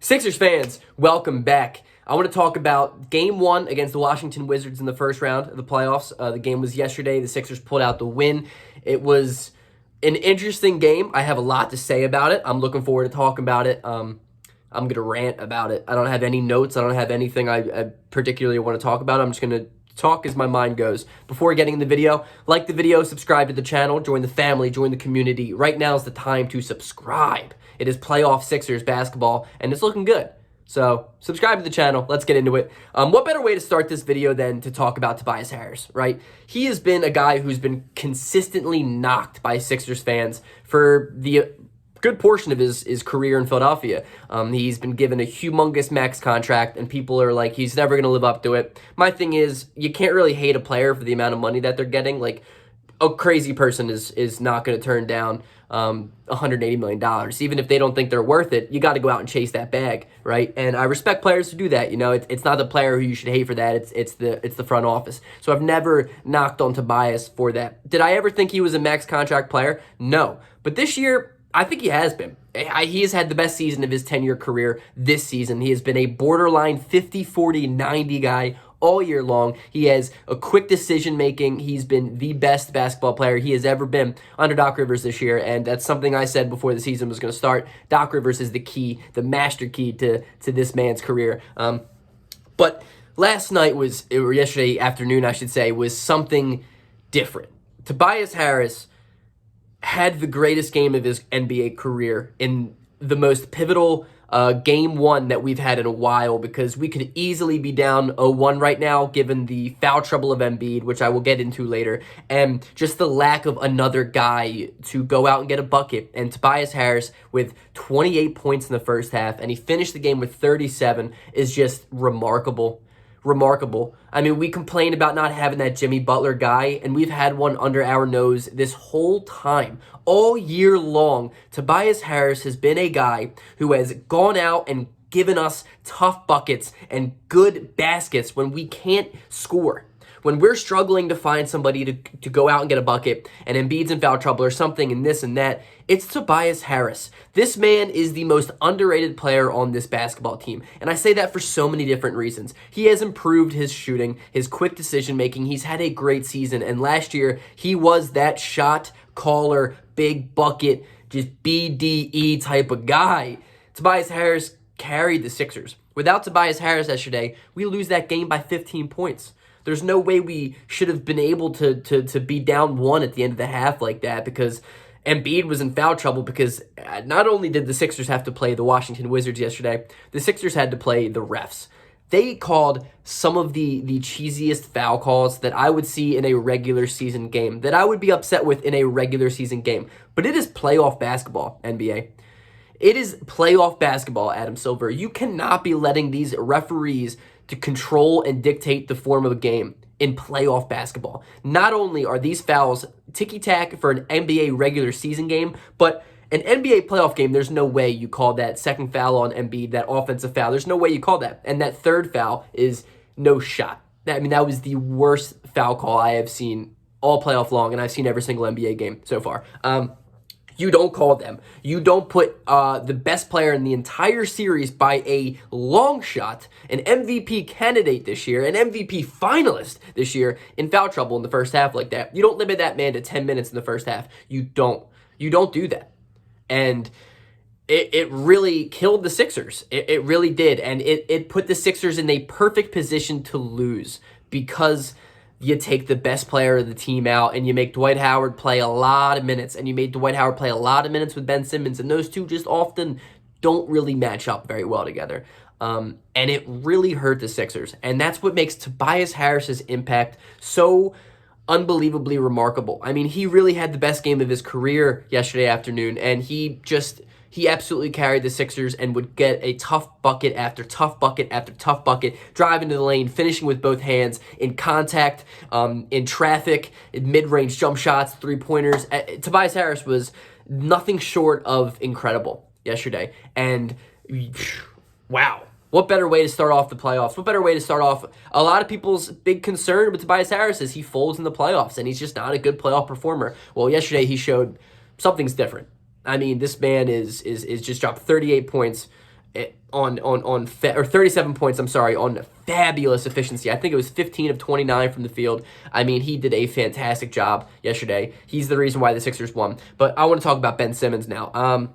Sixers fans, welcome back. I want to talk about Game 1 against the Washington Wizards in the first round of the playoffs. The game was yesterday. The Sixers pulled out the win. It was an interesting game. I have a lot to say about it. I'm looking forward to talking about it. I'm going to rant about it. I don't have any notes. I don't have anything I particularly want to talk about. I'm just going to talk as my mind goes. Before getting in the video, like the video, subscribe to the channel, join the family, join the community. Right now is the time to subscribe. It is playoff Sixers basketball, and it's looking good. So subscribe to the channel. Let's get into it. What better way to start this video than to talk about Tobias Harris, right? He has been a guy who's been consistently knocked by Sixers fans for the good portion of his career in Philadelphia. He's been given a humongous max contract, and people are like, he's never going to live up to it. My thing is, you can't really hate a player for the amount of money that they're getting. Like, a crazy person is not going to turn down $180 million. Even if they don't think they're worth it, you got to go out and chase that bag, right? And I respect players who do that. You know, it's not the player who you should hate for that. It's the front office. So I've never knocked on Tobias for that. Did I ever think he was a max contract player? No. But this year, I think he has been. He has had the best season of his 10-year career this season. He has been a borderline 50, 40, 90 guy all year long. He has a quick decision-making. He's been the best basketball player he has ever been under Doc Rivers this year, and that's something I said before the season was going to start. Doc Rivers is the key, the master key to this man's career. But last night or yesterday afternoon, I should say, was something different. Tobias Harris had the greatest game of his NBA career in the most pivotal game one that we've had in a while, because we could easily be down 0-1 right now given the foul trouble of Embiid, which I will get into later, and just the lack of another guy to go out and get a bucket. And Tobias Harris with 28 points in the first half, and he finished the game with 37, is just remarkable. Remarkable. I mean, we complain about not having that Jimmy Butler guy, and we've had one under our nose this whole time. All year long, Tobias Harris has been a guy who has gone out and given us tough buckets and good baskets when we can't score. When we're struggling to find somebody to go out and get a bucket, and Embiid's in foul trouble or something and this and that, it's Tobias Harris. This man is the most underrated player on this basketball team, and I say that for so many different reasons. He has improved his shooting, his quick decision-making. He's had a great season, and last year, he was that shot caller, big bucket, just BDE type of guy. Tobias Harris carried the Sixers. Without Tobias Harris yesterday, we lose that game by 15 points. There's no way we should have been able to be down one at the end of the half like that, because Embiid was in foul trouble, because not only did the Sixers have to play the Washington Wizards yesterday, the Sixers had to play the refs. They called some of the cheesiest foul calls that I would see in a regular season game, that I would be upset with in a regular season game. But it is playoff basketball, NBA. It is playoff basketball, Adam Silver. You cannot be letting these referees to control and dictate the form of a game in playoff basketball. Not only are these fouls ticky-tack for an NBA regular season game, but an NBA playoff game, there's no way you call that second foul on Embiid, that offensive foul. There's no way you call that. And that third foul is no shot. I mean, that was the worst foul call I have seen all playoff long, and I've seen every single NBA game so far. You don't call them. You don't put the best player in the entire series by a long shot, an MVP candidate this year, an MVP finalist this year, in foul trouble in the first half like that. You don't limit that man to 10 minutes in the first half. You don't. You don't do that. And it really killed the Sixers. It really did. And it put the Sixers in a perfect position to lose, because you take the best player of the team out and you make Dwight Howard play a lot of minutes, and you made Dwight Howard play a lot of minutes with Ben Simmons, and those two just often don't really match up very well together. And it really hurt the Sixers. And that's what makes Tobias Harris's impact so unbelievably remarkable. I mean, he really had the best game of his career yesterday afternoon, and he absolutely carried the Sixers and would get a tough bucket after tough bucket after tough bucket, drive into the lane, finishing with both hands, in contact, in traffic, in mid-range jump shots, three-pointers. Tobias Harris was nothing short of incredible yesterday. And wow. What better way to start off the playoffs? What better way to start off? A lot of people's big concern with Tobias Harris is he folds in the playoffs, and he's just not a good playoff performer. Well, yesterday he showed something's different. I mean, this man is just dropped 38 points, or 37 points, I'm sorry, on fabulous efficiency. I think it was 15 of 29 from the field. I mean, he did a fantastic job yesterday. He's the reason why the Sixers won. But I want to talk about Ben Simmons now.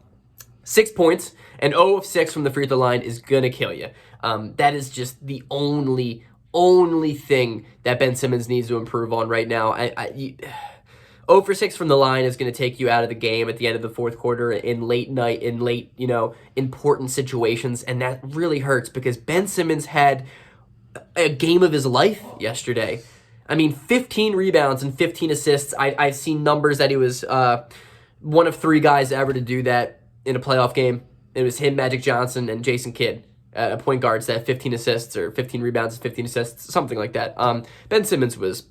6 points and 0 of 6 from the free throw line is going to kill you. That is just the only thing that Ben Simmons needs to improve on right now. 0 for 6 from the line is going to take you out of the game at the end of the fourth quarter in late, important situations, and that really hurts because Ben Simmons had a game of his life yesterday. I mean, 15 rebounds and 15 assists. I've seen numbers that he was one of 3 guys ever to do that in a playoff game. It was him, Magic Johnson, and Jason Kidd, point guards that had 15 assists or 15 rebounds and 15 assists, something like that. Ben Simmons was...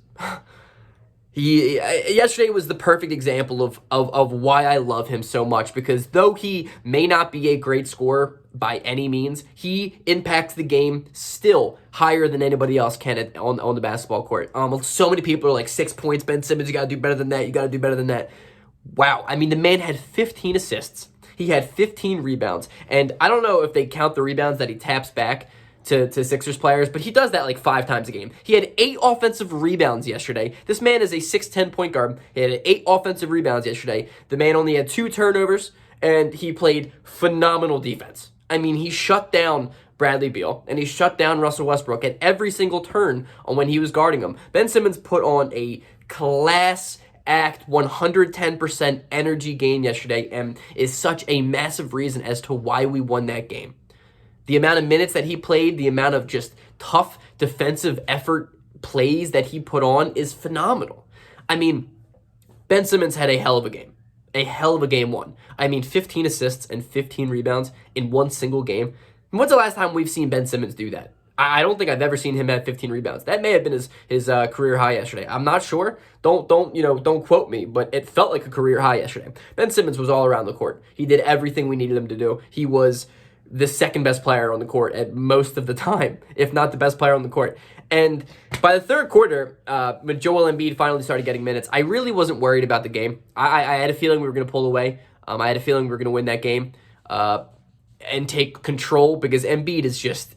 Yesterday was the perfect example of why I love him so much, because though he may not be a great scorer by any means, he impacts the game still higher than anybody else can on the basketball court. So many people are like, 6 points, Ben Simmons, you got to do better than that, you got to do better than that. Wow, I mean, the man had 15 assists. He had 15 rebounds, and I don't know if they count the rebounds that he taps back to Sixers players, but he does that like 5 times a game. He had 8 offensive rebounds yesterday. This man is a 6'10" point guard. He had 8 offensive rebounds yesterday. The man only had 2 turnovers, and he played phenomenal defense. I mean, he shut down Bradley Beal, and he shut down Russell Westbrook at every single turn on when he was guarding him. Ben Simmons put on a class act 110% energy game yesterday, and is such a massive reason as to why we won that game. The amount of minutes that he played, the amount of just tough defensive effort plays that he put on is phenomenal. I mean, Ben Simmons had a hell of a game. A hell of a game one. I mean, 15 assists and 15 rebounds in one single game. And when's the last time we've seen Ben Simmons do that? I don't think I've ever seen him have 15 rebounds. That may have been his career high yesterday. I'm not sure. Don't quote me, but it felt like a career high yesterday. Ben Simmons was all around the court. He did everything we needed him to do. He was the second best player on the court at most of the time, if not the best player on the court. And by the third quarter, when Joel Embiid finally started getting minutes, I really wasn't worried about the game. I had a feeling we were going to pull away. I had a feeling we were going to win that game and take control, because Embiid is just,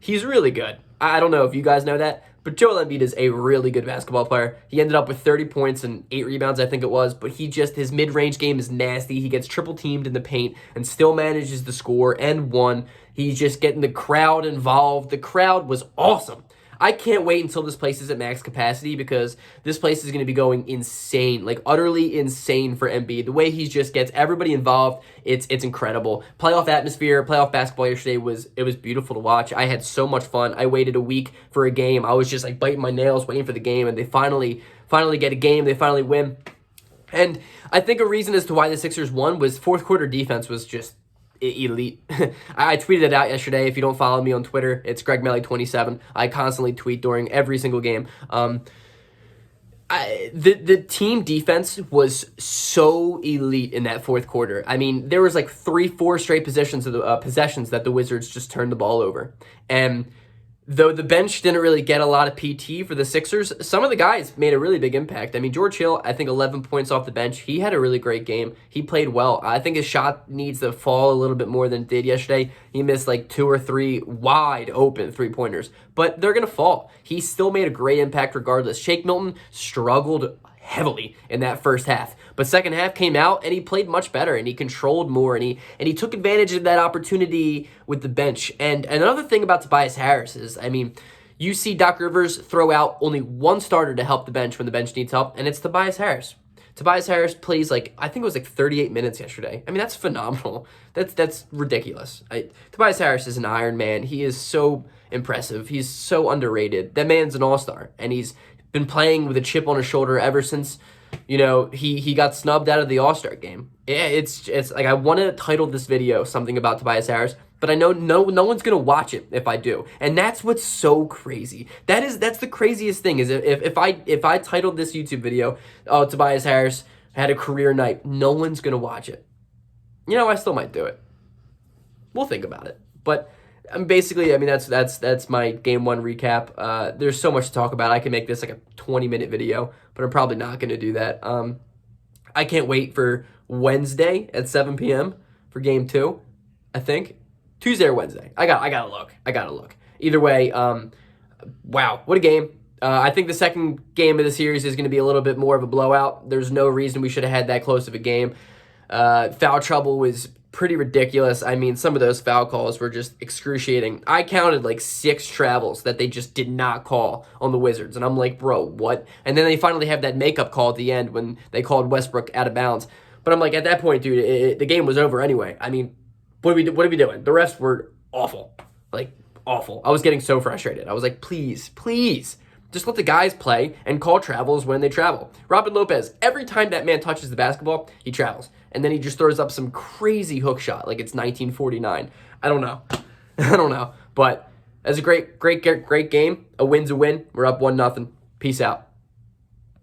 he's really good. I don't know if you guys know that, but Joel Embiid is a really good basketball player. He ended up with 30 points and 8 rebounds, I think it was, but his mid-range game is nasty. He gets triple-teamed in the paint and still manages to score and won. He's just getting the crowd involved. The crowd was awesome. I can't wait until this place is at max capacity, because this place is going to be going insane, like utterly insane for Embiid. The way he just gets everybody involved, it's incredible. Playoff atmosphere, playoff basketball yesterday was beautiful to watch. I had so much fun. I waited a week for a game. I was just like biting my nails waiting for the game, and they finally get a game. They finally win. And I think a reason as to why the Sixers won was fourth quarter defense was just elite. I tweeted it out yesterday. If you don't follow me on Twitter, it's gregmelly27. I constantly tweet during every single game. The team defense was so elite in that fourth quarter. I mean, there was like 3-4 straight possessions that the Wizards just turned the ball over. And though the bench didn't really get a lot of PT for the Sixers, some of the guys made a really big impact. I mean, George Hill, I think 11 points off the bench. He had a really great game. He played well. I think his shot needs to fall a little bit more than it did yesterday. He missed like 2 or 3 wide open three-pointers, but they're going to fall. He still made a great impact regardless. Shake Milton struggled heavily in that first half, but second half came out and he played much better, and he controlled more, and he took advantage of that opportunity with the bench. And another thing about Tobias Harris is, I mean, you see Doc Rivers throw out only one starter to help the bench when the bench needs help, and it's Tobias Harris. Tobias Harris plays like, I think it was like 38 minutes yesterday. I mean, that's phenomenal. That's ridiculous. Tobias Harris is an Iron Man. He is so impressive. He's so underrated. That man's an all-star, and he's been playing with a chip on his shoulder ever since, he got snubbed out of the All-Star game. Yeah, it's like, I want to title this video something about Tobias Harris, but I know no one's going to watch it if I do. And that's what's so crazy. That's the craziest thing, is if I titled this YouTube video, oh, Tobias Harris had a career night, no one's going to watch it. I still might do it. We'll think about it. But basically, I mean, that's my game one recap. There's so much to talk about. I can make this like a 20-minute video, but I'm probably not going to do that. I can't wait for Wednesday at 7 p.m. for game 2, I think. Tuesday or Wednesday. I gotta look. Either way, wow, what a game. I think the second game of the series is going to be a little bit more of a blowout. There's no reason we should have had that close of a game. Foul trouble was pretty ridiculous. I mean, some of those foul calls were just excruciating. I counted like 6 travels that they just did not call on the Wizards. And I'm like, bro, what? And then they finally have that makeup call at the end when they called Westbrook out of bounds. But I'm like, at that point, dude, the game was over anyway. I mean, what are we doing? The refs were awful. Like, awful. I was getting so frustrated. I was like, please, just let the guys play and call travels when they travel. Robin Lopez, every time that man touches the basketball, he travels. And then he just throws up some crazy hook shot like it's 1949. I don't know. But as a great game, a win's a win. We're up 1-0. Peace out.